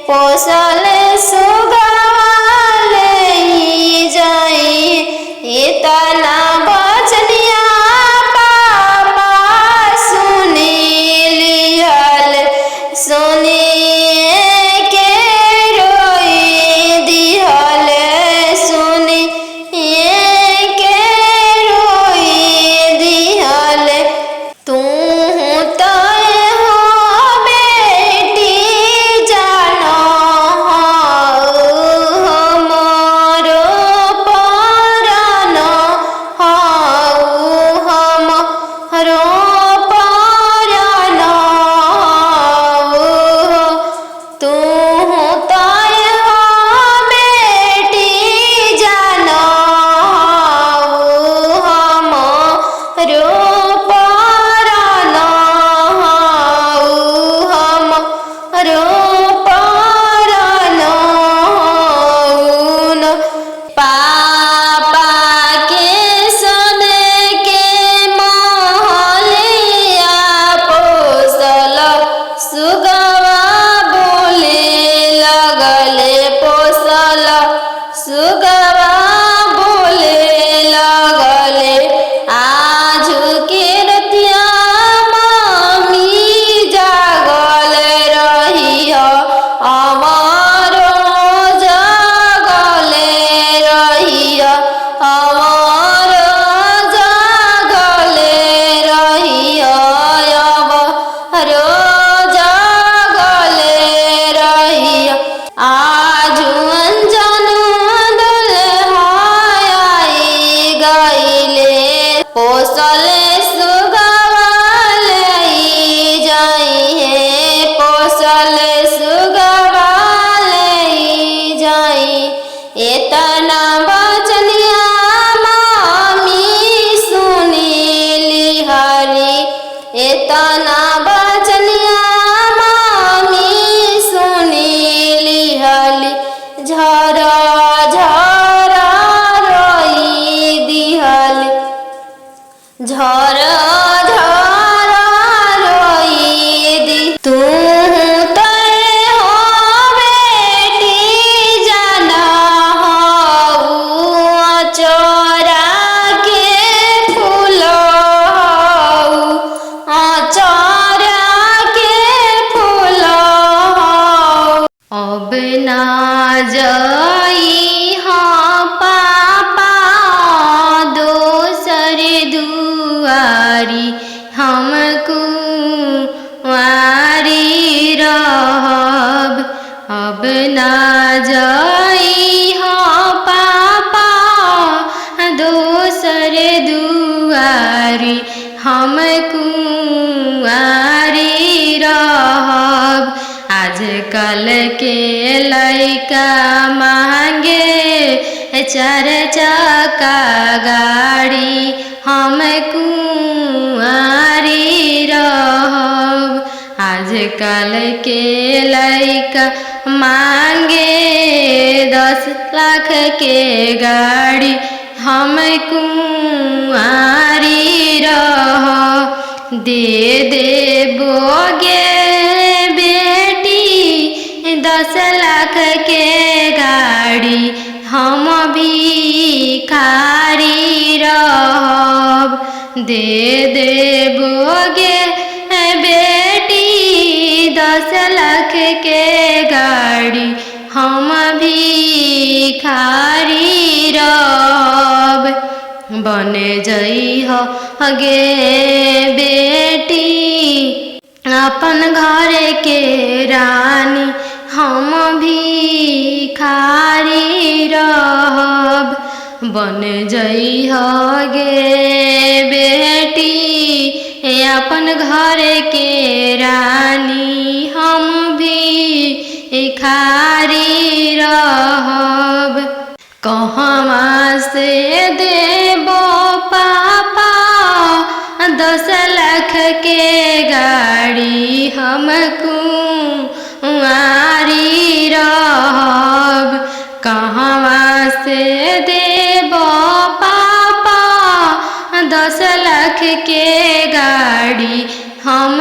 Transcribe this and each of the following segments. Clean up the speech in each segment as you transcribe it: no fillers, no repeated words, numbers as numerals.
पोसल सुगवाले जाई इतना बचनिया पापा सुनी लिहल सुनिए के रोई दिहल सुनिए के रोई दिहल तू तय हो बेटी जानो हमारो परानो हमारो परानो तू तय हो बेटी जानो हमारो परानो हमारो परानो पापा के सन के महलिया पोसल सुगवा बोले लगले पोसल सुगवा बोले लगले आज के रतिया मामी जागल रही हमारो जागले रही हमारो जागले रही हमारो जागले रही आज अंजन दुल्हाई गईले पोसल सुगवाले जाई है पोसल सुगवाले जाई इतना बचनिया मामी सुनी लिहरी इतना बचनिया मामी सुनी लिहली झरा झरा रोई दिहली झरा झरा रोई दी तू तय हो बेटी जाना चोरा के फूल चोरा के फूल अब ना जाई हाँ पापा दोसर दुआरी हमको वारी रहब अब ना जाई हाँ पापा दोसर दुआरी हमको वारी रहब आजकल के लइका मांगे चार चक्का गाड़ी हम कुंवारी रहब आजकल के लइका मांगे 10 लाख के गाड़ी हम कुंवारी रहब दे बोगे बेटी 10 लाख के गाड़ी हम भिखारी रहब दे बोगे बेटी 10 लाख के गाड़ी हम भिखारी रहब बन जइह गे बेटी अपन घर के रानी हम भिखारी रहब बन जइह गे बेटी अपन घर के रानी हम भिखारी रहब कहवा से देबो पापा 10 लाख के गाड़ी हम कुंवारी रहब कहवा से देबो पापा 10 लाख के गाड़ी हम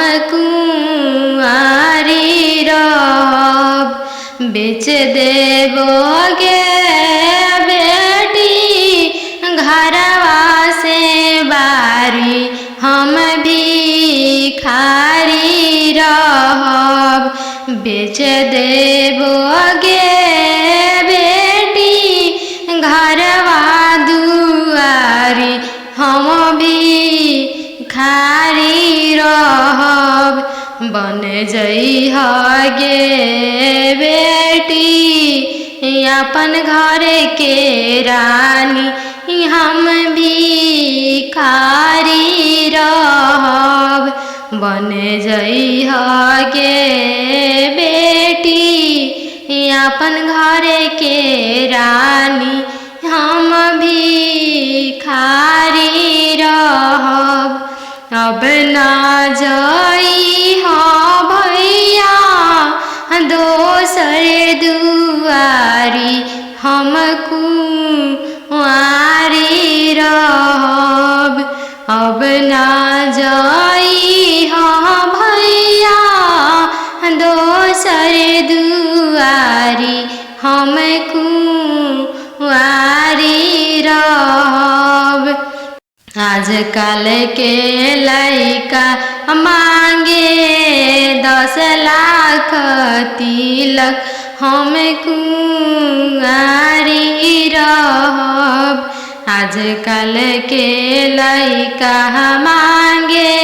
कुंवारी रहब बेच देबोगे बेटी घरवा से बारी हम भिखारी रहब। बेच देबोगे बेटी घरवा दुआरी हम भिखारी रहब। बन जइहगे बेटी अपन घर के रानी हम भिखारी रहब। बन जइहगे बेटी अपन घर के रानी हम भिखारी रहब। अब ना जइह भैया दोसर दुआरी हम कुंवारी रहब। अब ना जइह भैया दोसर दुआरी हम कुंवारी रहब। आजकल के लइका मांगे 10 लाख तिलक हम कुंवारी रहब। आजकल के लइका मांगे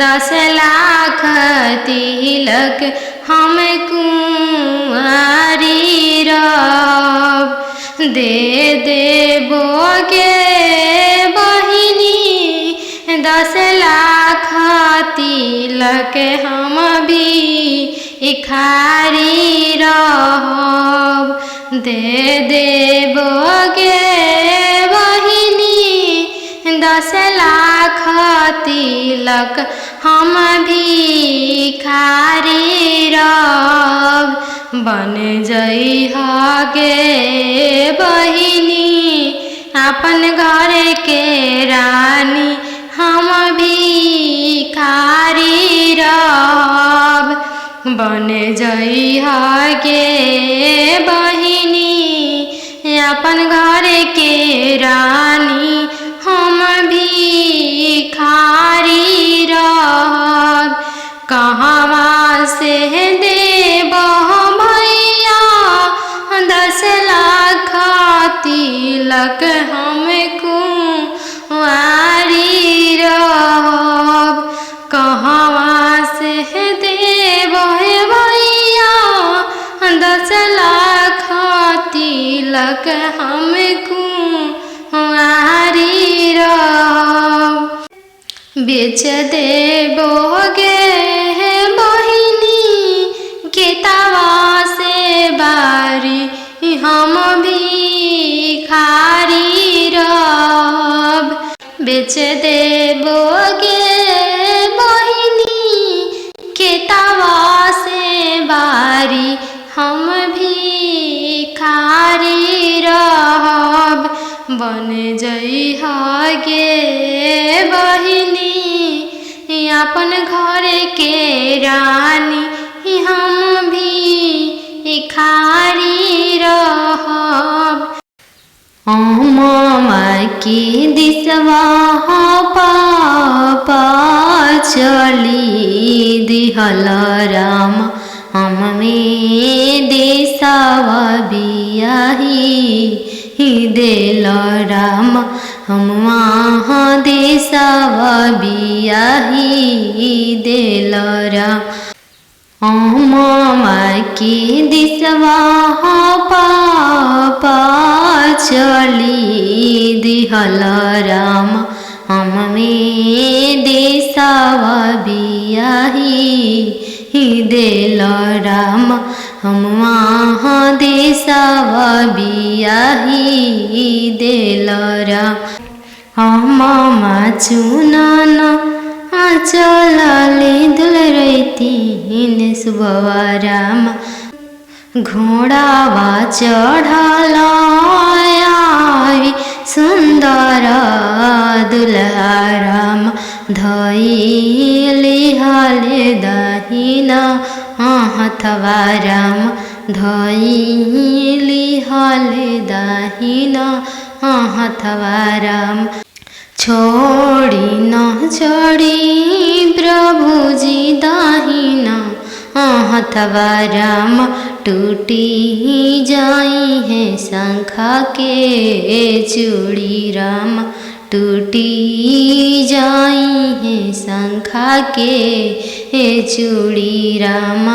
10 लाख तिलक हम कुंवारी रहब। दे देबोगे बहिनी 10 लाख तिलक हम भिखारी रहब। दे देबोगे बहिनी 10 लाख तिलक हम भिखारी रहब। बन जइहगे बहिनी अपन घर के रानी हम भिखारी रहब। बन जइहगे बहिनी अपन घर के रानी हम भिखारी रहब। कहवा से देब भैया 10 लाख तिलक हम कुंवारी रहब। कहवा से देब भैया 10 लाख तिलक हम कुंवारी रहब। बेच देबोगे बहिनी खेतवा से बारी हम भिखारी रहब। बेच देबोगे बहिनी खेतवा से बारी हम भिखारी रहब। बन जइहगे बहिनी अपन घर के रानी हम भिखारी रहब। मामा की दिसवा पापा चली दिहल राम हम में देसवा बियाही देल राम हम वहाँ देसवा बियाही देल राम। मामा की दिसवा पापा चली दिहल राम हम में देसवा बियाही देल राम हम वहाँ देसवा बियाही देल राम। मामा चुनन चलले दुल रैतीन सुबवा राम घोड़ावा चढ़ल सुंदर दुल्हा राम धइली हले दहिना हथवा राम धइली हले दाहिना हथवा राम। छोड़ी न छोड़ी प्रभुजी दाहिना हथवा राम। टूटी जाई है शंखा के चूड़ी राम। टूटी जाई है शंखा के चूड़ी राम।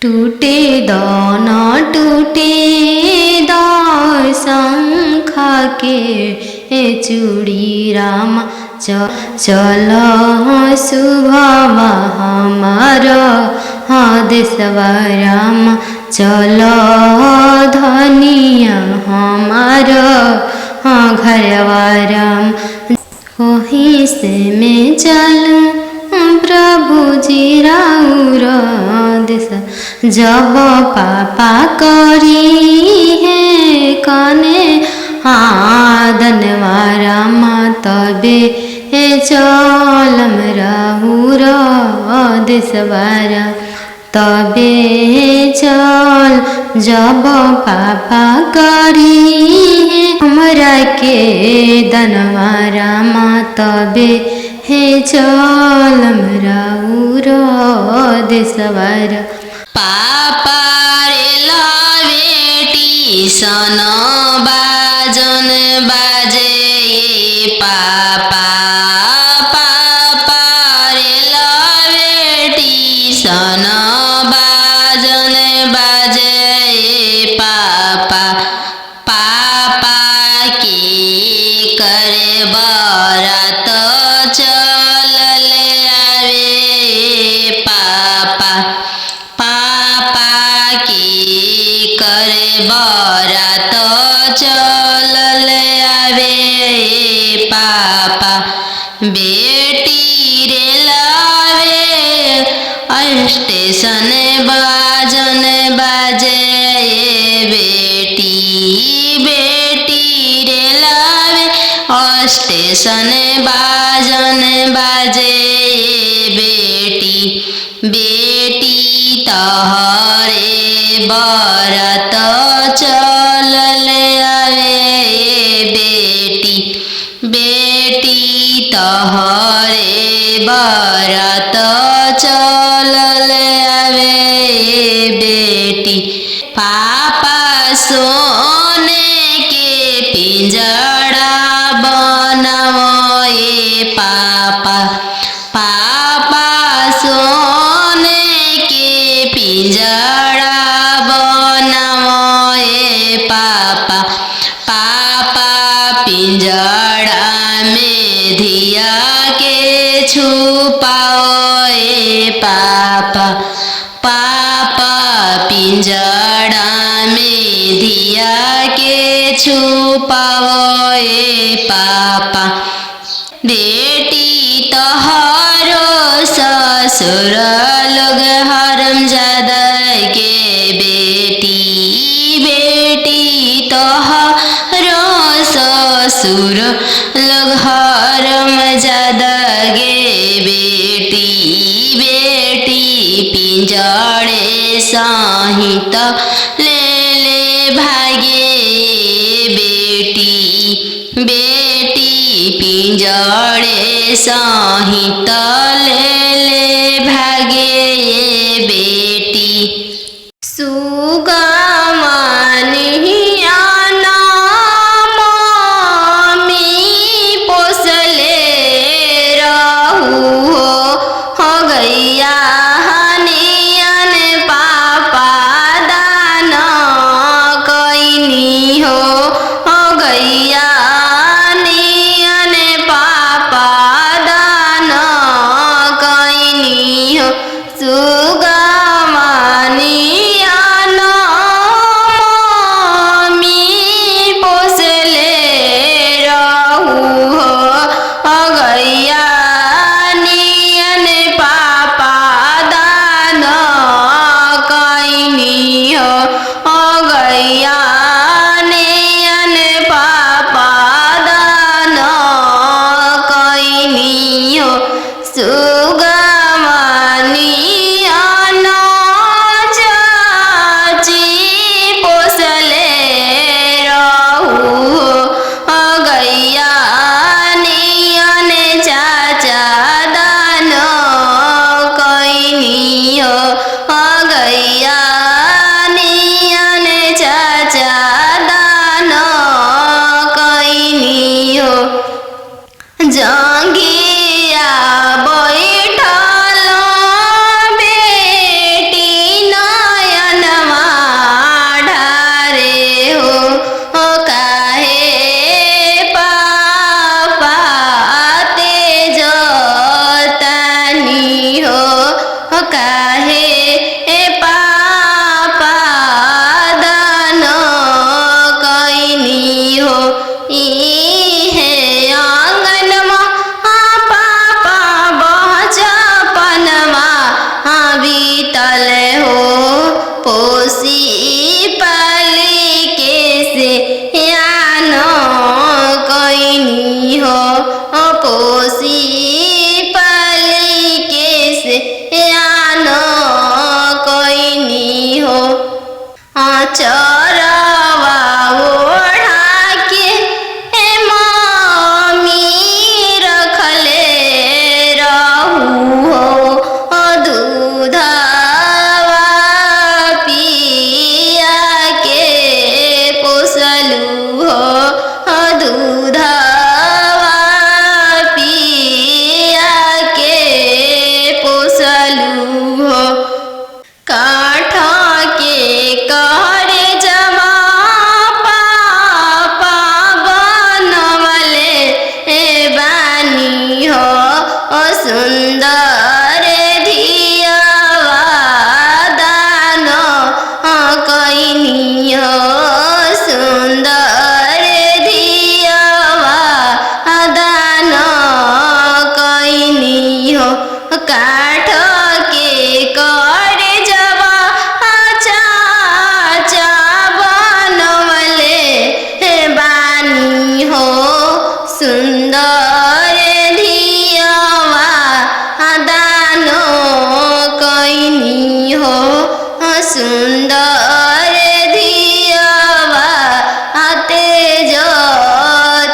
टूटे दान टूटे दार शंखा के चूड़ी राम। चल शुभवा हमारा देशवा राम। चल धनिया हमारा घरवा राम। कहीं से मैं चलूं प्रभुजी राउर देश। जब पापा करी है कने दनवा राम। तबे चलम राउर देशवा राम। तबे चल जब पापा करी हमरा के दनवा राम। तबे चलम राउर देशवा राम। पापा रे बेटी सन बाजन बाजे पापा। पापा रे बेटी सन बाजन बाजे पापा। पापा के करे बरात चलले आवे पापा। पापा के करे बरात चलले आवे पापा। बेटी रे लावे स्टेशन बाजन बाजे बेटी। बेटी रे लावे स्टेशन बाजन बाजे बेटी। बेटी तहरे बरात चलले आवे बेटी। बेटी तहरे बरात चलले आवे बेटी। पापा सोने के पिंजड़ा बनाओ पापा। पापा सोने के पिंजड़ा बनाओ पापा। पापा पिंजड़ा में धिया के छुपाओ पापा। पापा पिंजड़ा में धिया के छुपाओ पापा। बेटी तोहरो ससुर लोग हरामजादा के बेटी। बेटी तोहरो ससुर लोग हरामजादा गे बेटी। बेटी पिंजड़े सहित ले ले भागे बेटी। बेटी पिंजड़े सहित ले ले भागे बेटी। सुगा मानिया मम्मी पोसले रहू हो गैया हनियन पापा दान कैनी हो गैया हनियन पापा दान कैनी हो। पाली के से यान कैनी हो पोसी पाली के से यान कैनी हो चरवा ओढ़ा के मम्मी रखले रहू हो दूधवा पिया के पोसलू हो दूधवा पिया के पोसलू हो काठ के करे जमा पापा बनवले बानी हो सुंदर धियावा दान कैनी हो सुंदर धियावा दान कैनी हो काठ के करे जवा चाचा बनवले बानी हो सुंदर धियावा दान कैनी हो सुंदर धियावा तेज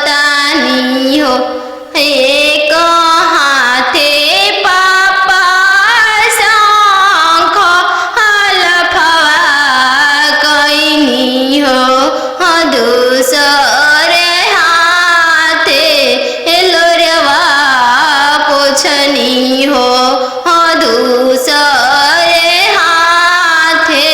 तानी हो एक हाथे पापा शंख हलफवा कैनी हो दूसरे हाथे लोरवा पोछनी हो दूसरे हाथे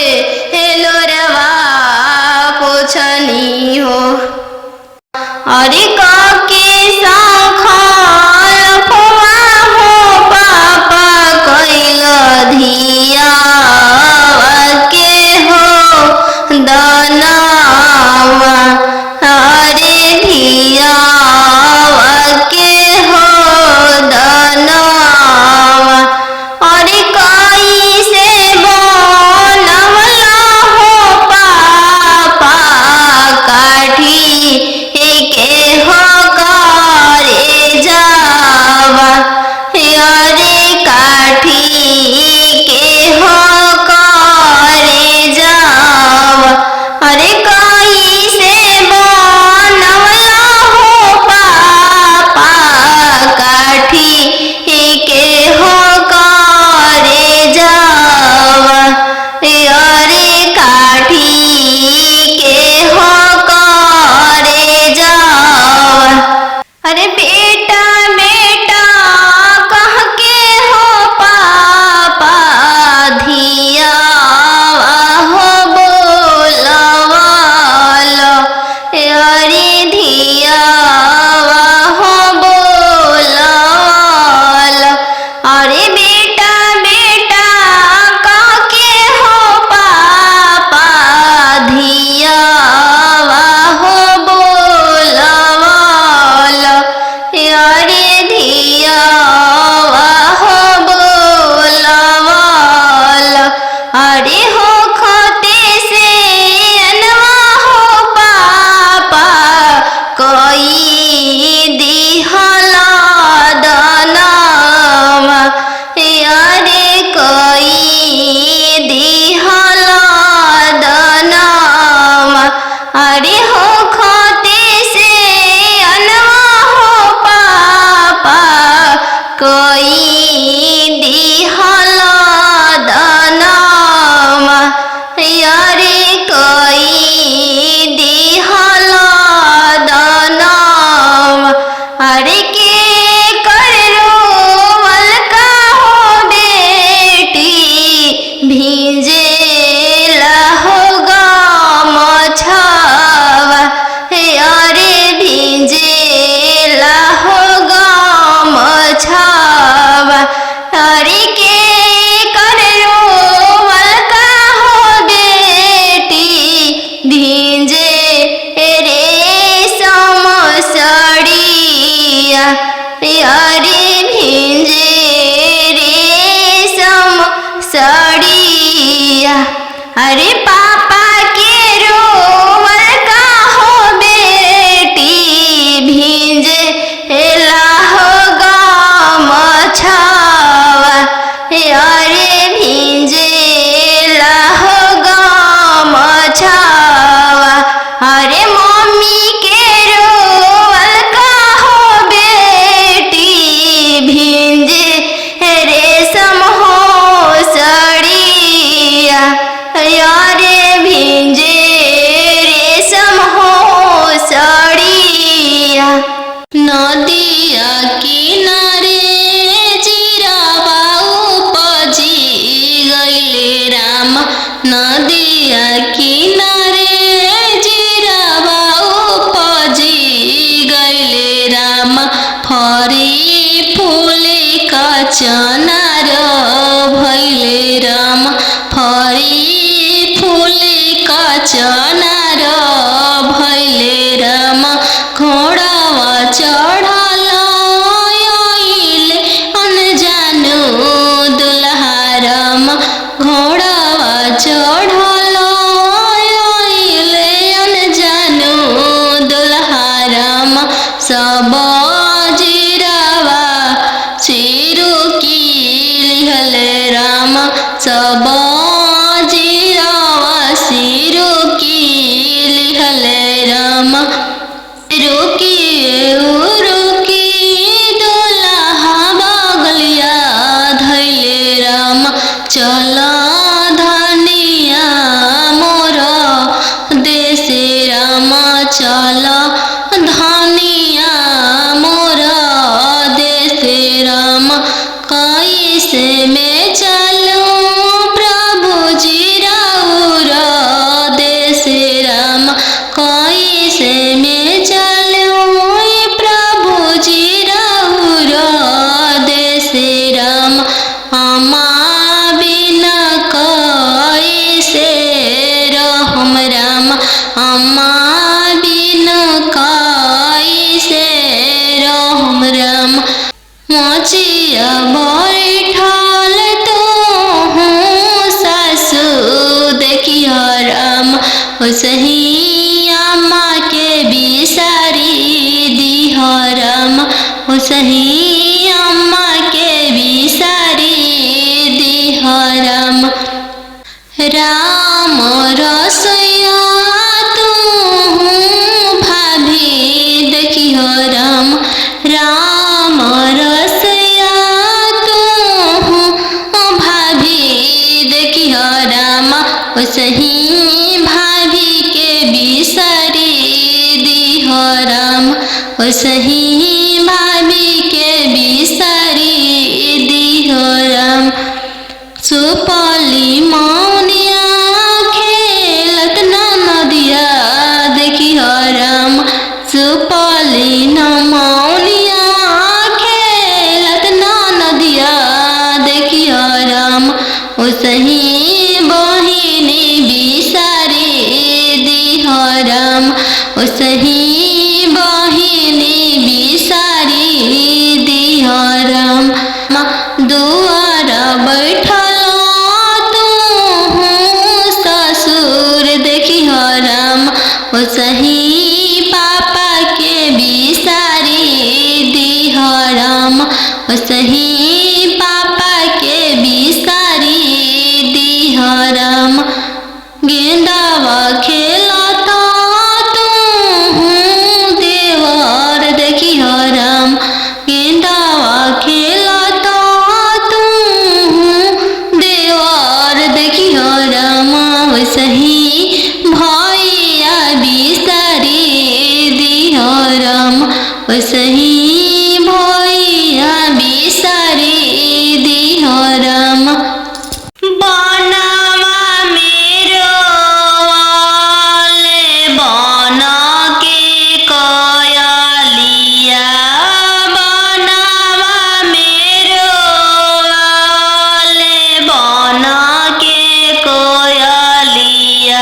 चनार भैले राम घोड़ावा चढ़ल आइले अनजानु दुल्हा राम घोड़ावा चढ़ल आइले अनजानु दुल्हा राम सब जीरावा चिरू की लिहले राम सब जीरावा सिरू की लिहले राम रुकी रुकी दुल्हा बगलिया धैले राम चल धनिया मोर देश राम चल धनिया मोर देश राम कैसे में चलूं प्रभु जी राउर देश राम कैसे में चलूं प्रभु जी राउर देश राम अम्मा बिना कैसे रहम राम अम्मा बिना कैसे रहम राम मोचिया बैठल तो हूँ सासू देखियो राम सही अम्मा के बिसारी दिह राम सही अम्मा के बिसारी दिह राम राम रसोइया तू भाभी देखियो राम राम रसोइया तू भाभी देखियो राम सही भाभी के बिसारी दिह राम सही भाभी के बिसारी दिह राम सुपली मौनिया खेलत नदिया देखियो राम सुपली मौनिया खेलत नदिया देखियो राम सही बहिनी बिसारी दिह राम सही बहिनी बिसारी दिह राम दुआर बैठल तू ससुर देखियो राम सही पापा के बिसारी दिह राम सही पापा के बिसारी दिह राम गेंदावा खेलता तू देवर देखियो राम गेंदावा खेलता तू देवर देखियो राम सही भैया बिसारी दिह राम सही भैया बिसारी दिह राम बनवा मेरो वाले बना के कयलिया बनवा मेरो वाले बना के कोयलिया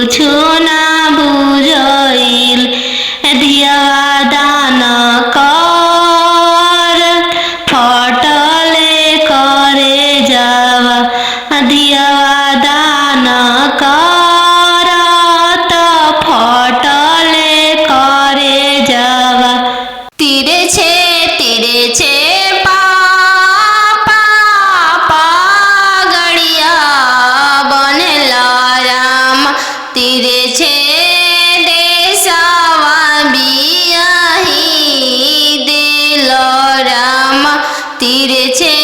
कुछु ना बुझाइल धियावा दान कर फटले करे जावा धियावा दान कर त फटले करे जावा तिरछे पापा पागड़िया बनला राम तिरछे देशवा बियाही दिल राम तिरछे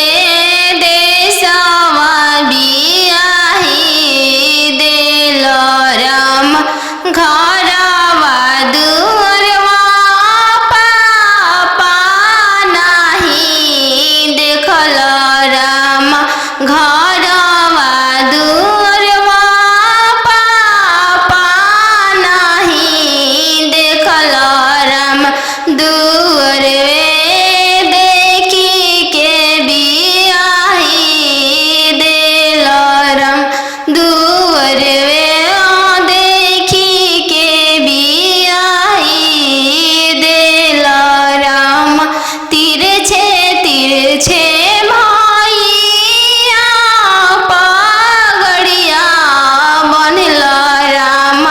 देशवा बियाही दिल राम घरवा दुअरवा पापा नाही देखल राम घरवा दुअरवा पापा नाही देखल राम दुअरवे देखी के बियाही दिल राम दुअरवे देखी के बियाही दिल राम तिरछे भैया पगड़िया बनल राम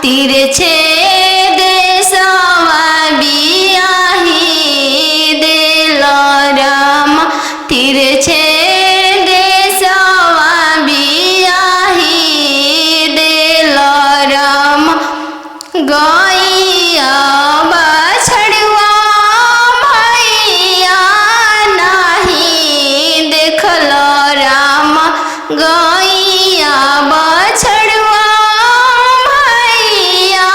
तिरछे देशवा बियाही दिल राम तिरछे देशवा बियाही दिल राम गैया बछड़ुआ भैया नाही देखल राम गैया बछड़ुआ भैया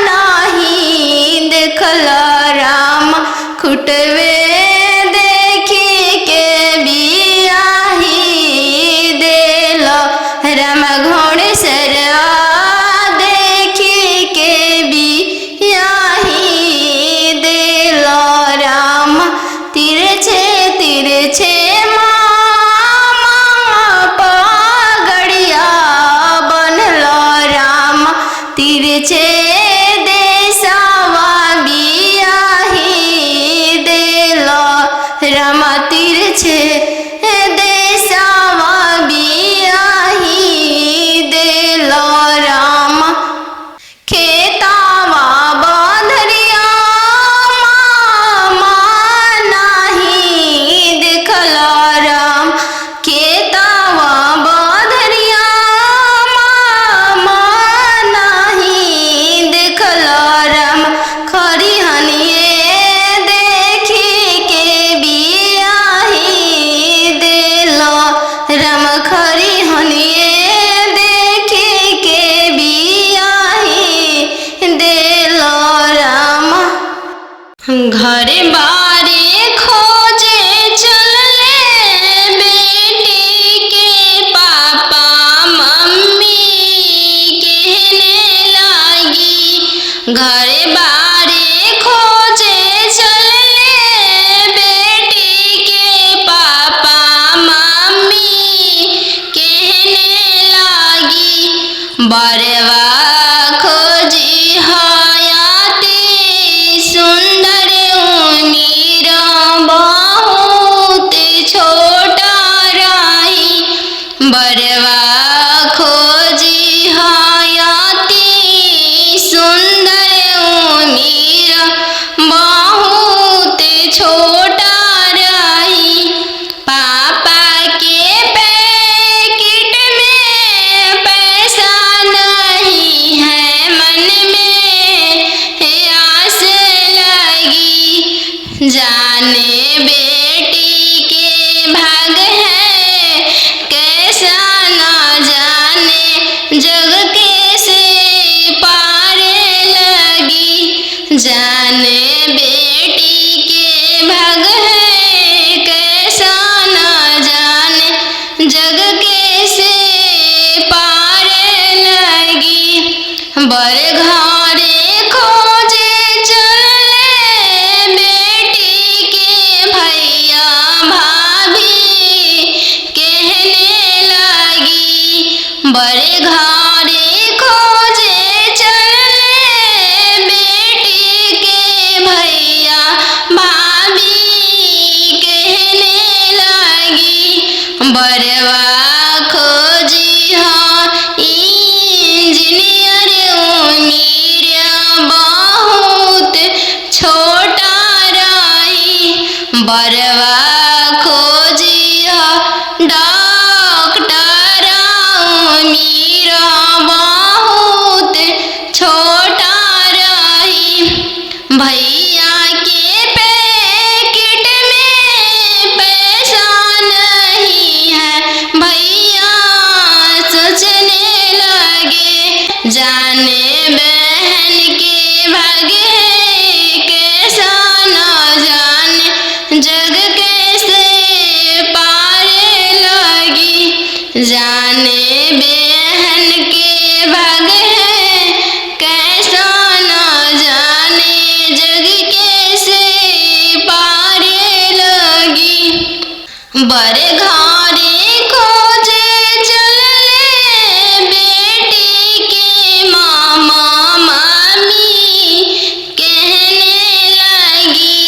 नाही देखल राम खुटवे देखी के बियाही दिल राम घोड़सरवा देखी के बियाही दिल राम तिरछे मामा पगड़िया बनल राम तिरछे देशवा बियाही दिल राम तिरछे देशवा बियाही दिल राम खेतावा बंधरिया मामा नाही देखल राम खेतावा बंधरिया मामा नाही देखल राम खरिहनिए देखी के बियाही दिल राम खरिहनिए देखी के बियाही दिल राम घरे बारे खोजे चलले बेटी के पापा मम्मी कहने लागी घरे बारे खोजे चलले बेटी के पापा मम्मी कहने लागी बरवा खोजी हयाती सुंदर उमीर बहुत छोटा रही बरवा खोजी हयाती सुंदर उमीर बहुत छोटा रही पापा के पैकेट में पैसा नहीं है मन में आस लगी जाने बेटी के भाग है कैसा ना जाने जग कैसे पार लगी जाने बेटी के भाग है कैसा ना जाने जग कैसे पार लगी बर घरे खोजे चले बेटी के भैया भाभी कहने लगी बड़े घरे जाने बहन के भाग है कैसा न जाने जग कैसे पार लगी। जाने बहन के भाग है कैसा न जाने जग कैसे पार लगी। बड़े घरे खोजे चलले बेटी के मामा मामी कहने लगी।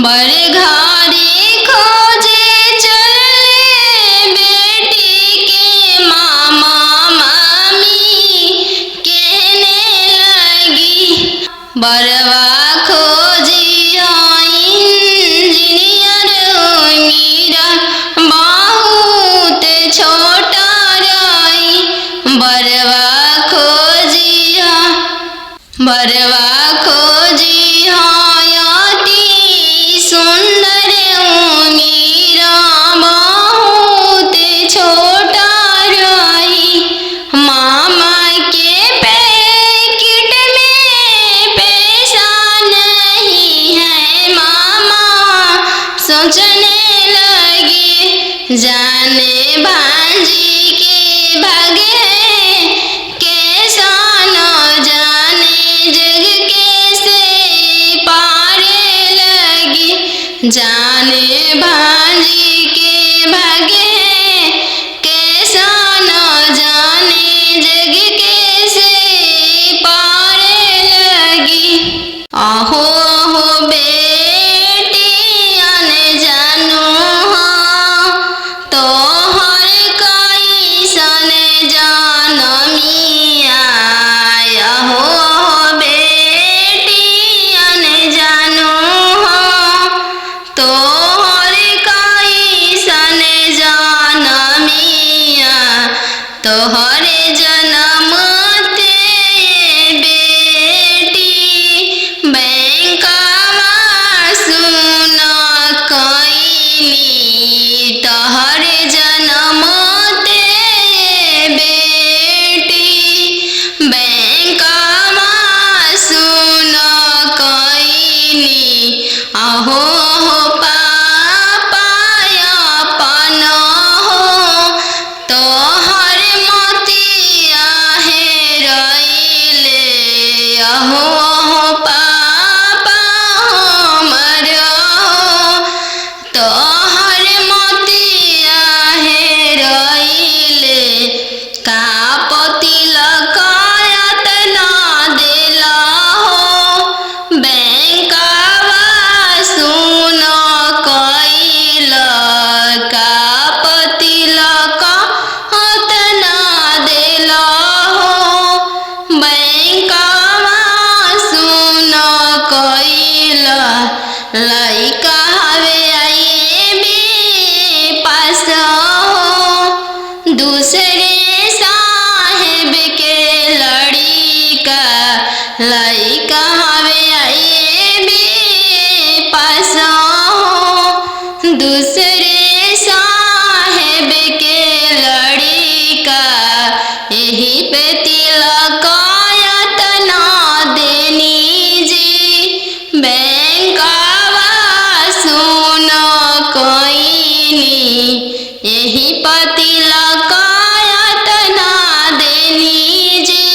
बड़े घरे खोजे चलले बेटी के मामा मामी कहने लगी। बरवा खोजी इंजीनियर मीरा बहुत छोटा रही। बरवा खोजी अति सुंदर मीरा बहुत छोटा रही। मामा के पैकेट में पैसा नहीं है मामा सोचने लगे। जाने भांजी के भाग है कैसा न जाने जग कैसे पार लगी। जाने भांजी के भाग है कैसा न जाने जग कैसे पार लगी। आहो हो बेटी अन जानू हाँ तो हर कैसन जानमिया। आहो बेटी अन जानू हाँ तो हर कैसन जानमिया। तोहर जन्म ते बेटी बैंकवा सुन कइनी। तोहर जन्म ते बेटी बैंकवा सुन कइनी। आहो पापा अपन हो तोहर मोतिया हेरइले। आहो पापा हमर हो तोहर मोतिया हेरइले। का तिलक एतना देला हो बैंकवा सुन कइल। का तिलक एतना देला हो बैंकवा सुन कइल। लइका हवे आईबी पास हो दूसरे साहेब के लड़िका। लइका हवे आईबी पास हो दूसरे साहेब के लड़िका। यही पे तिलक एतना देनी जी बैंकवा सुन कइनी। यही पे तिलक एतना देनी जी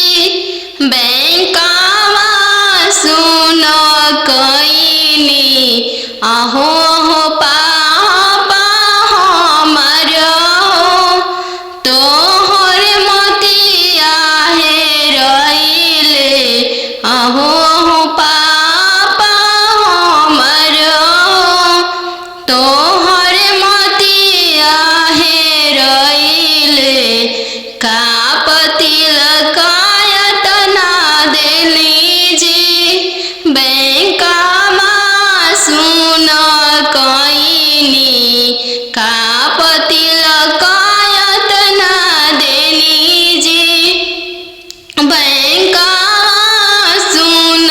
बैंकवा सुन कइनी। आहो पापा हमर हो तोहर मोतिया हेरइले। आहो पापा हमर हो तोहर मोतिया हेरइले। का तिलक एतना देली जी बैंकवा सुन कइनी। का तिलक एतना देली जी बैंकवा सुन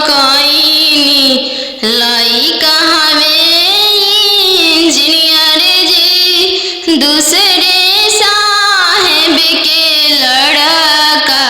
कइनी। लइका हवे इंजीनियर जी दूसरे साहेब के लड़का।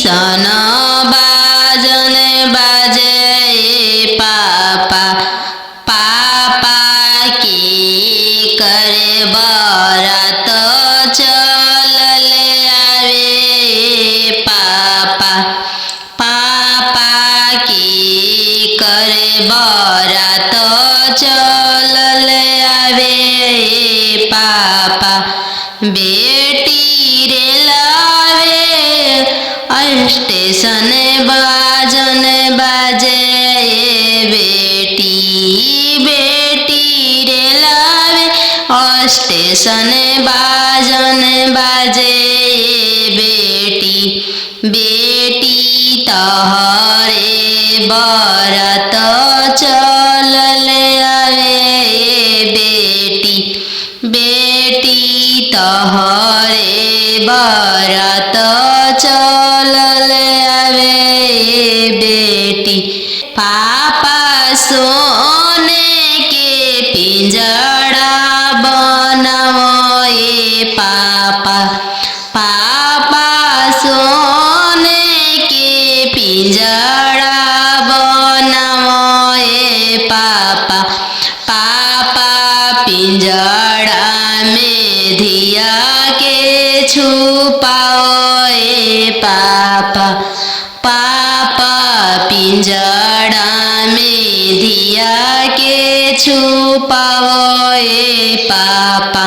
सन बाजन बाजे पापा पापा की करे बारात चलले आवे पापा पापा की करे बारात चलले आवे पापा बेटी रे लावे स्टेशन बाजन बाजे बेटी बेटी रे लावे स्टेशन बाजन बाजे बेटी बेटी तहरे बारात चलले आवे बेटी बेटी तहरे बारात चलले आवे बेटी पापा सोने के पिंजड़ा बनाओ पापा पापा सोने के पिंजड़ा बनाओ पापा पापा पिंजड़ा में धिया के छुपाओ पापा पापा पिंजड़ा में धिया के छुपाओ पापा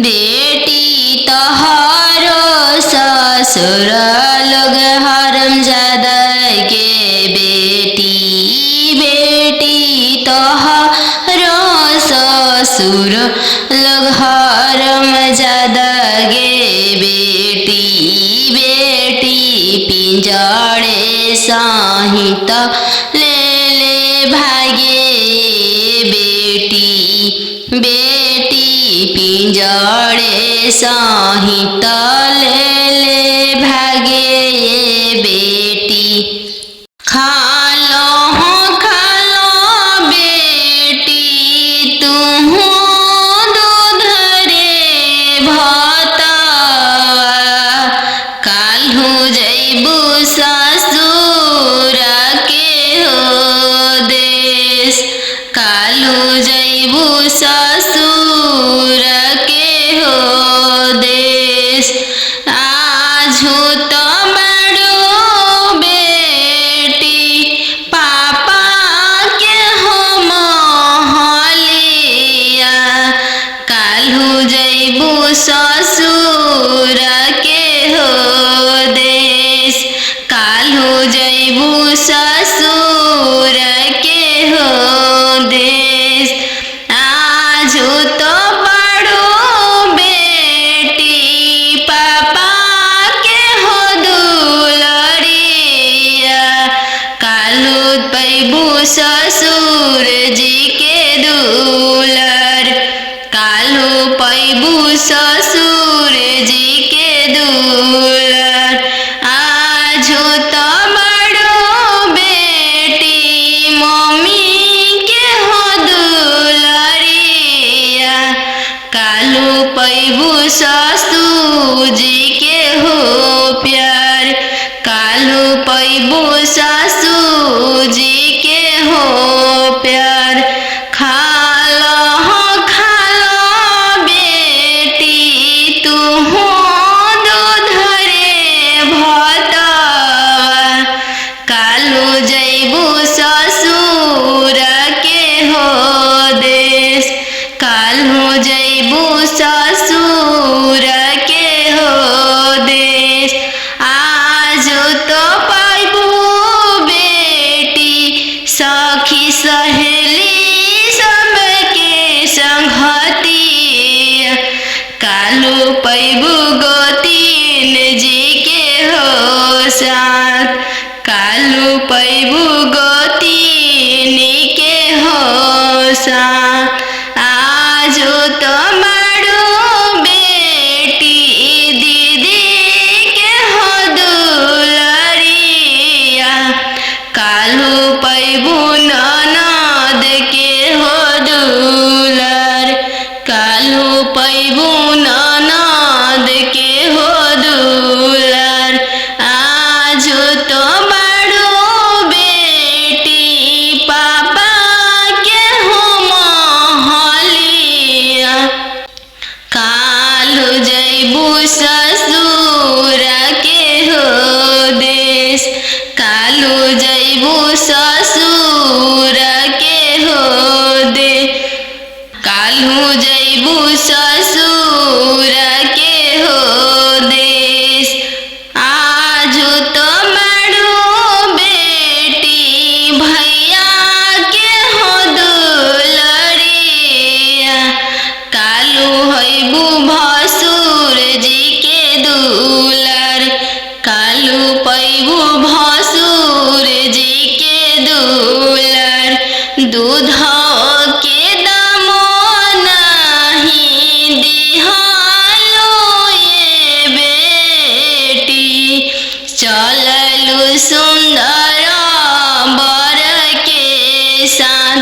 बेटी तोहरो ससुर लोग हरमजादा के बेटी बेटी तोहरो ससुर लोग हरमजादा गे बेटी बेटी पिंजड़े सहित ले ले भागे बेटी बेटी पिंजड़े सहित ले ले भागे बेटी खालो बेटी तुम दूध रे भतवा काल्हू जैबू ससुर के हो देश काल्हू जैबू ससुर के हो देश आजू तो बड़ो बेटी पापा के हो महलिया काल्हू जैबू ससुर के हो देश काल्हू जैबू ससुर के हो देश आजू तो बड़ो बेटी पापा के हो दुलरिया काल्हू पैबू ससुर जी के दुलर काल्हू पैबू ससुर जी के दुलर आजू तो बड़ो बेटी मम्मी के हो दुलरिया काल्हू पैबू ससुर जी के हो प्यार काल्हू पैबू ससुर जी के हो प्यार खालो बेटी तू दूध रे भतवा काल्हू जैबू ससुर के हो देश काल्हू जैबू ससुर के हो देश आजू तो पैबू बेटी सखी सहेली सबके संगतिया काल्हू पैबू गोतीन जी के हो साथ काल्हू पैबू गोतीन के हो साथ आजू तो बड़ो बेटी दीदी के हो दुलरिया काल्हू पैबू ननद के हो दुलर काल्हू पैबू ननद के हो दुलर ससुर के हो दे, काल्हू जैबू ससुर के हो देश। आजू तो मरू बेटी भैया के हो दुलरिया, कालू हैबू भसुर जी के दुलर, कालू पैबू भसुर जी के दुलर। दूध के दामो नहीं दिहालो ये बेटी, चललू सुंदर बर के साथ,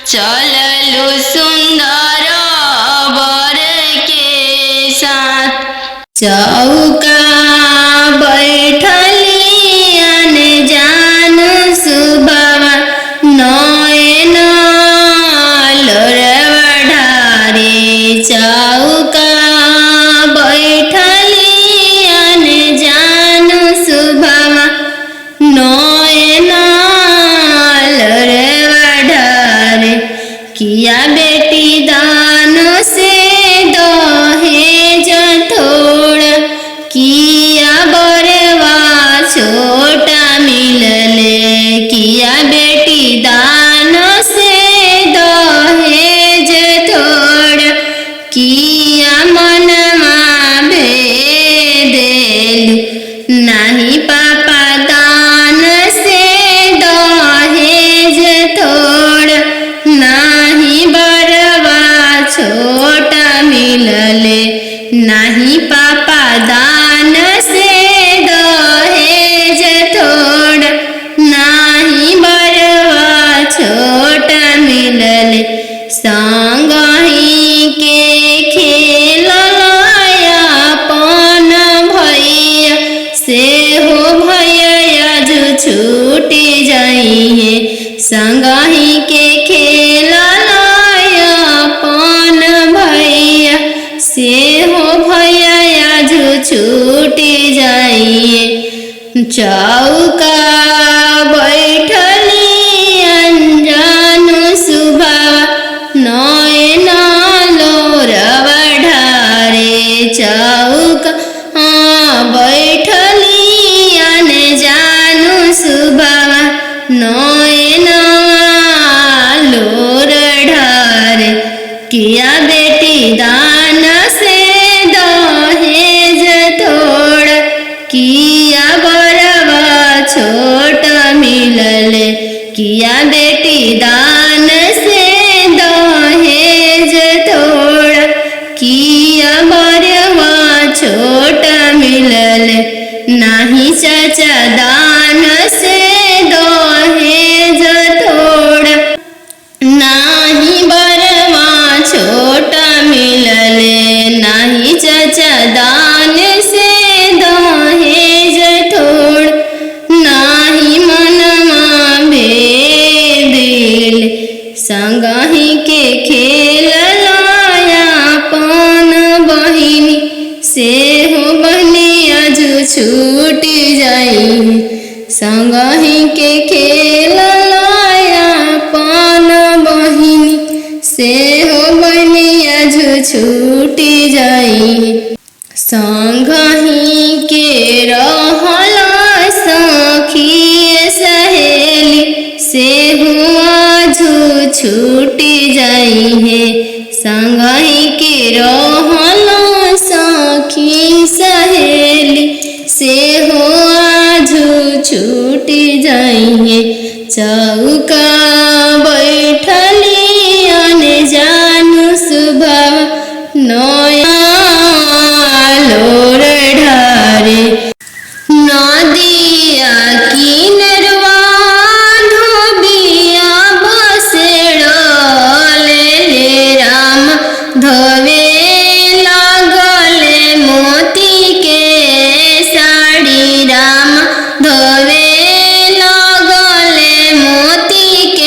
चललू सुंदर बर के साथ। चौका बैठली अनजान सुबवा, नयन लोरवा ढारे। चौका बैठली अनजान सुबवा, नयन लोरवा ढारे। किया बेटी दान से दहेज थोड़ा, किया बरवा छोटा मिलले। किया बेटी दान से दहेज थोड़ा, किया मनमा भेदेलु। नहीं पापा दान से दहेज थोड़ा, नहीं बरवा छोटा मिलले। नहीं पापा दान से दहेज थोड़ा, नहीं बरवा छोटा मिलले। संगही के खेलया अपन भैया, से हो भैया जो छूटी जाइए। संगही के खेलया अपन भैया, से हो भैया जो छूटी जाइए। चौका बैठली अनजान सुबवा, नयन लोरवा ढारे। चौका बैठली अनजान सुबवा, नयन लोर ढारे। किया बेटी दान से दहेज थोड़ा, किया बरवा छोटा मिलले। किया बेटी दान से दहेज थोड़ा, किया बरवा छोटा मिलले। नहीं चाचा दान से दहेज थोड़ा, नहीं बरवा छोटा मिलले। नहीं चाचा दान से दहेज थोड़ा, नहीं मनमा भेदिल। संगही के खेलया अपन बहिनी, से हो बहनिया जो छूटी जाई। संगही के खेलया अपन बहिनी, से हो बहनिया जो छूटी जाई। संगही के रहला सखी सहेली, से हुआ जो छूटी जाई है। संगही के रहला सखी सहेली, से हुआ जो छूटी जाई है। चौका बैठली अनजान सुबवा, नयन लोर ढारे। नदिया किनरवा धोबिया बसेड़ले ले राम, धोवे लागले मोती के साड़ी। राम धोवे लागले मोती के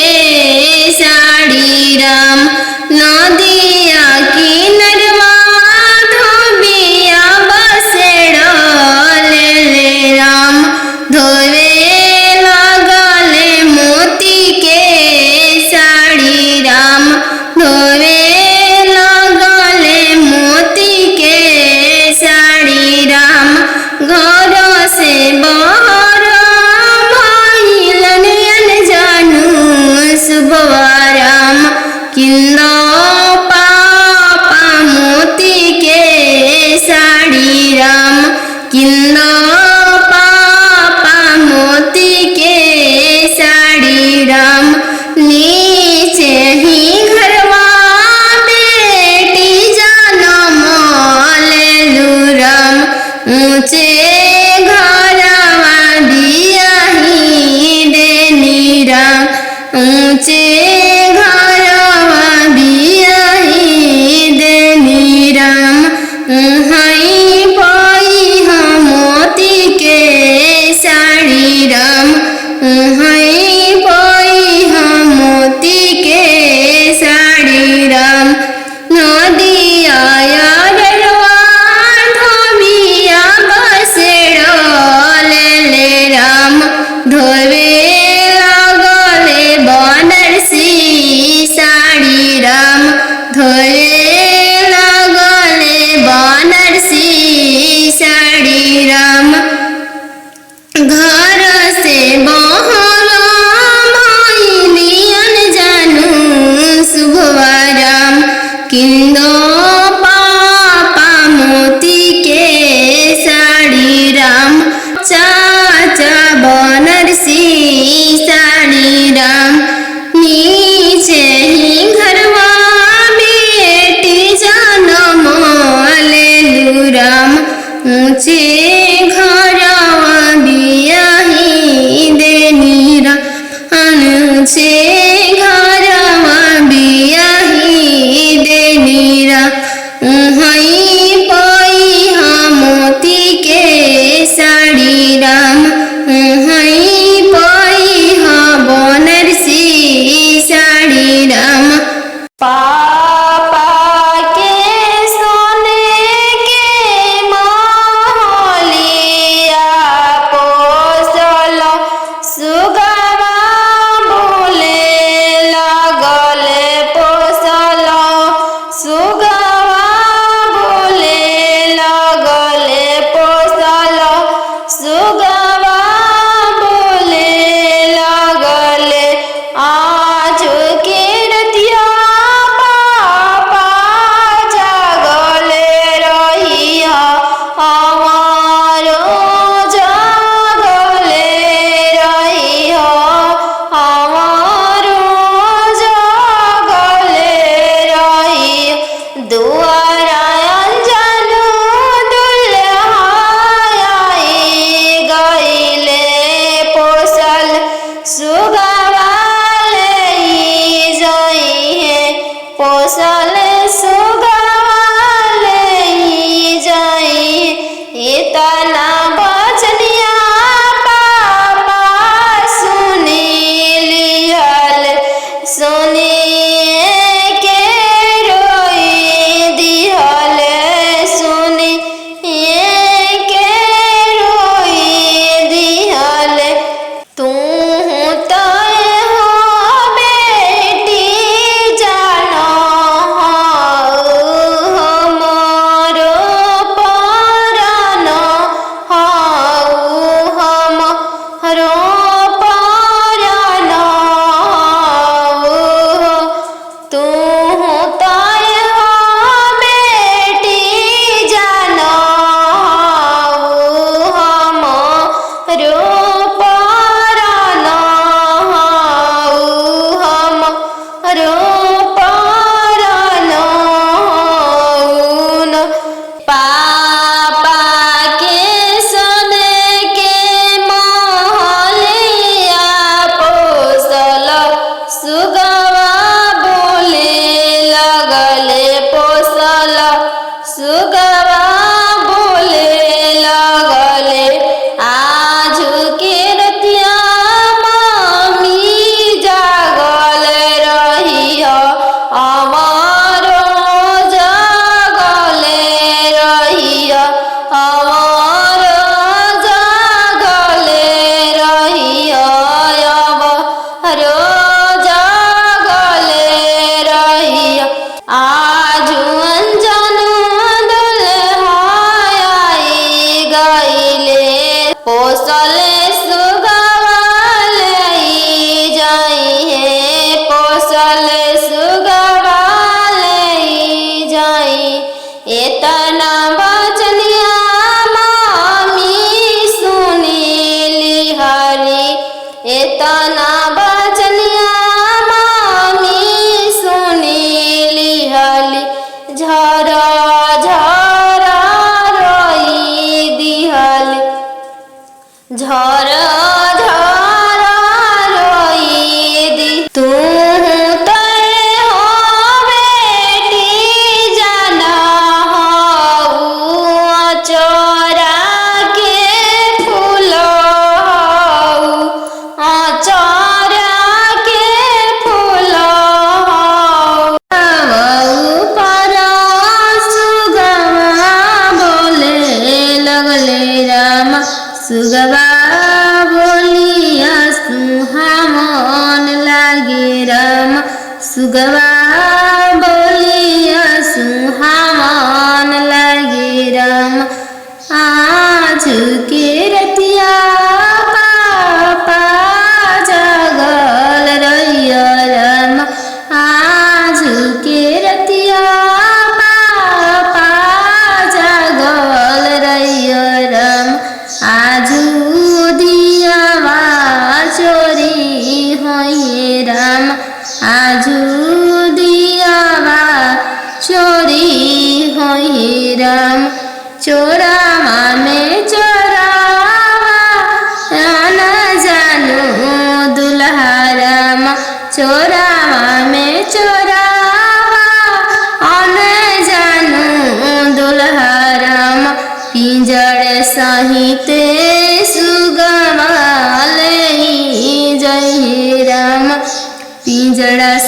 किंदो पापा मोती के साड़ी राम चाचा बनारसी साड़ी राम नीचे ही घरवा बेटी जन्म लेलु राम ऊंचे घरवा बियाही देनी राम ऊंचे घरवा बियाही देनी राम उहई पई मोती के साड़ी राम उहई पई बनारसी साड़ी राम पापा के सोने के महलिया पोसल सुगवा बोले लगल पोसल सुगवा बोले लगल पोसल सुगवा बोले लगल आज के रतिया पापा जागल रहिया हमारो जागल रहिया हमारो जागल रहिया दुआरा अंजन दुल्हाई गईले पोसल सुगवा ले जाइए पोसल सुगवा ले जाइए इतना बचनिया पापा सुनी लिहल सुनिए के रोई दिहल सुनिए के रोई दिहल तू तय हो बेटी जानो हमारो परानो हमारो परानो तू तय हो बेटी जानो हमारो परानो हमारो परानो पापा के सोने के महलिया पोसल सुगवा बोले लगले पोसल सुगवा बोले लगले आज के रतिया मम्मी जागल रहिया हमारो जागल रहिया हमारो जागल रहिया हमारो जागल रहिया आज अंजन दुल्हाई गईले पोसल सुगवा ले जाइए पोसल सुगवा ले जाई इतना बचनिया मामी सुनी लिहारी इतना बचनिया मामी सुनी लिहाली झरा झरा रोई दिहली झरा झरा रोई दी तू तय हो बेटी जाना चोरा के फूल चोरा के फूल पर सुगवा बोले लगले राम सुगवा बोलिया सुहावन लागे राम सुगवा बोलिया सुहावन लागे राम आज के रतिया पापा जागल रहिया राम आज के रतिया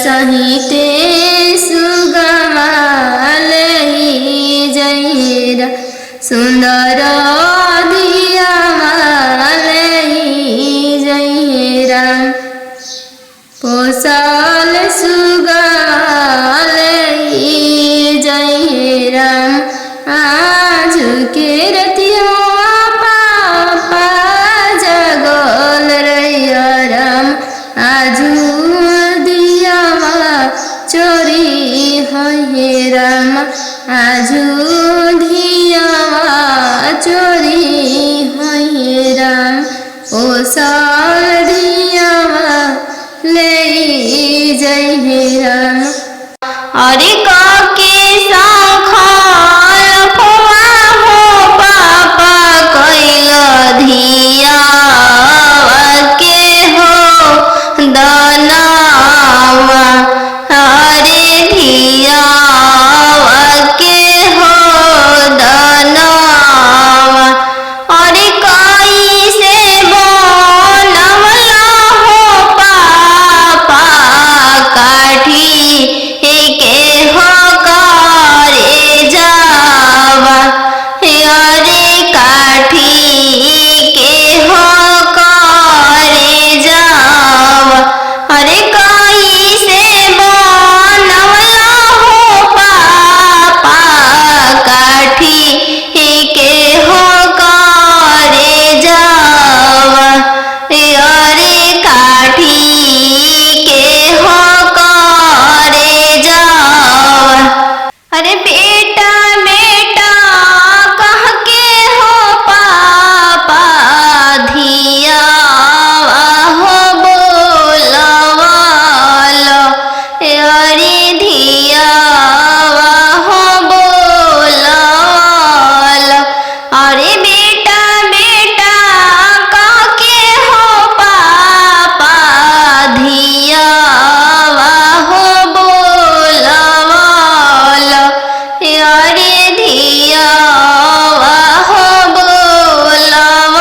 सहिते सुगमा लई जहिरा सुंदर दियावा लई जहिरा पोसल सुगमा लई जहिरा आज के रतिया पापा जगल रहिया राम आजू दियावा चोरी है राम आजू दियावा चोरी है राम ओ साल दियावा ले जय राम अरे काके सांखल खोआ हो पापा कैल धिया के हो दनावा अरे धिया के हो दनावा अरे कई से बनवला हो पापा काठी के हो करे जावा अरे काठी के हो करे जावा अरे कई से बनवला हो पापा काठी के हो करे जावा अरे काठी के हो करे जावा अरे बेटा बेटा कह के हो पापा धिया हो बोलवालो अरे धिया हो बोलवालो अरे बेटा बेटा कह के हो पापा धिया हो बोलवालो अरे धिया हो बोलवालो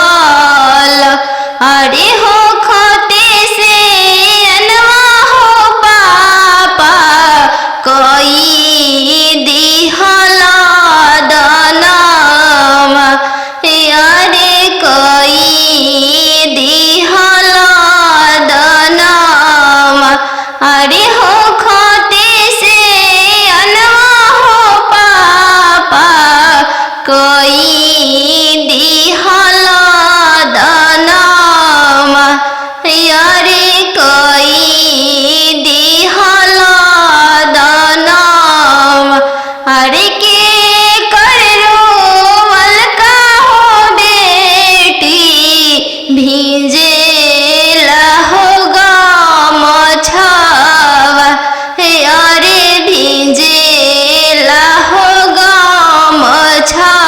अरे हो खोते से अनवा हो पापा कोई दिहला दनावा अरे कोई दिहला दनावा अरे हो खोते से अनवा हो पापा कोई दिहला दनावा अरे कोई दिहला दनावा अरे के कर रोवल का हो बेटी भीजे हो गमछावा अरे भीजे हो गमछावा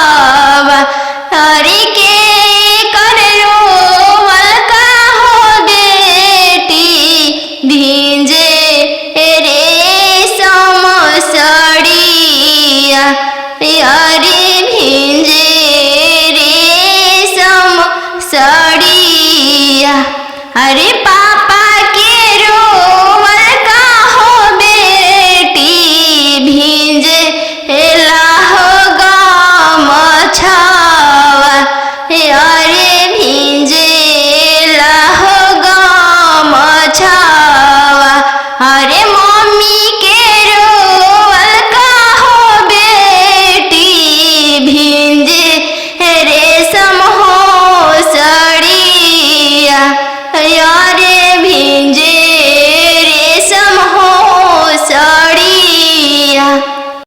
अरे के कर रोवल का हो बेटी भीजे रे समसड़िया अरे भीजे रे समसड़िया अरे पापा